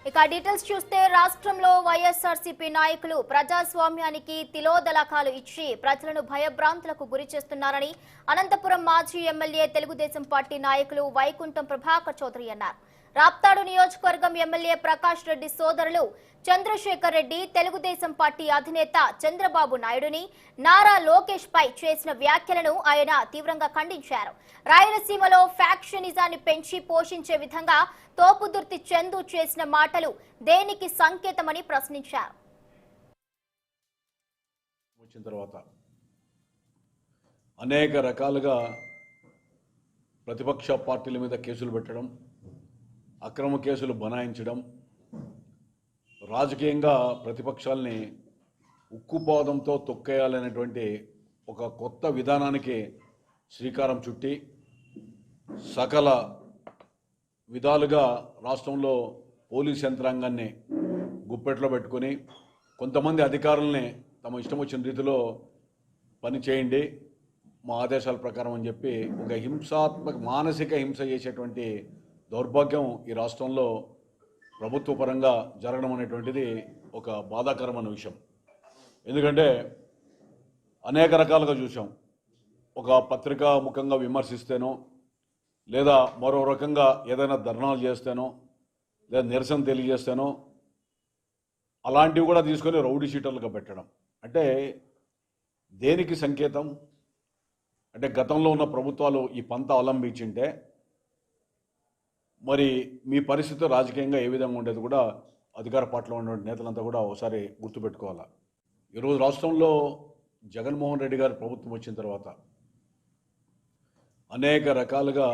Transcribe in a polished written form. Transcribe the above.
ఇక డీటెయిల్స్ చూస్తే రాష్ట్రంలో వైఎస్ఆర్సీపీ నాయకులు ప్రజాస్వామ్యానికి తిలోదలకాలు ఇచ్చి ప్రజలను భయభ్రాంతులకు గురి చేస్తున్నారని అనంతపురం మాజీ ఎమ్మెల్యే తెలుగుదేశం పార్టీ నాయకులు వైకుంఠం ప్రభాకర్ చౌదరి అన్నారు. రాప్తాడు నియోజకవర్గం ఎమ్మెల్యే ప్రకాష్ రెడ్డి సోదరులు చంద్రశేఖర్ రెడ్డి తెలుగుదేశం పార్టీ అధినేత చంద్రబాబు నాయుడుని నారా లోకేష్ పై చేసిన వ్యాఖ్యలను ఆయన తీవ్రంగా ఖండించారు. రాయలసీమలో ఫ్యాక్షనిజాన్ని పెంచి పోషించే విధంగా తోపుదుర్తి చందు చేసిన మాటలు దేనికి సంకేతమని ప్రశ్నించారు. వచ్చిన తర్వాత అనేక రకాలుగా ప్రతిపక్ష పార్టీల మీద కేసులు పెట్టడం, అక్రమ కేసులు బనాయించడం, రాజకీయంగా ప్రతిపక్షాలని ఉక్కుపాదంతో తొక్కేయాలనేటువంటి ఒక కొత్త విధానానికి శ్రీకారం చుట్టి సకల విధాలుగా రాష్ట్రంలో పోలీస్ యంత్రాంగాన్ని గుప్పెట్లో పెట్టుకొని కొంతమంది అధికారుల్ని తమ ఇష్టం వచ్చిన రీతిలో పని చేయండి మా ఆదేశాల ప్రకారం అని చెప్పి ఒక హింసాత్మక మానసిక హింస చేసేటువంటి దౌర్భాగ్యం ఈ రాష్ట్రంలో ప్రభుత్వ పరంగా జరగడం అనేటువంటిది ఒక బాధాకరమైన విషయం. ఎందుకంటే అనేక రకాలుగా చూసాం. ఒక పత్రికా ముఖంగా విమర్శిస్తేనో లేదా మరో రకంగా ఏదైనా ధర్నాలు చేస్తేనో లేదా నిరసన తెలియజేస్తేనో అలాంటివి కూడా తీసుకొని రౌడీ షీటర్లుగా పెట్టడం అంటే దేనికి సంకేతం? అంటే గతంలో ఉన్న ప్రభుత్వాలు ఈ పంత అవలంబించింటే మరి మీ పరిస్థితి రాజకీయంగా ఏ విధంగా ఉండేది కూడా అధికార పార్టీలో ఉన్న నేతలంతా కూడా ఒకసారి గుర్తుపెట్టుకోవాలి. ఈరోజు రాష్ట్రంలో జగన్మోహన్ రెడ్డి గారి ప్రభుత్వం వచ్చిన తర్వాత అనేక రకాలుగా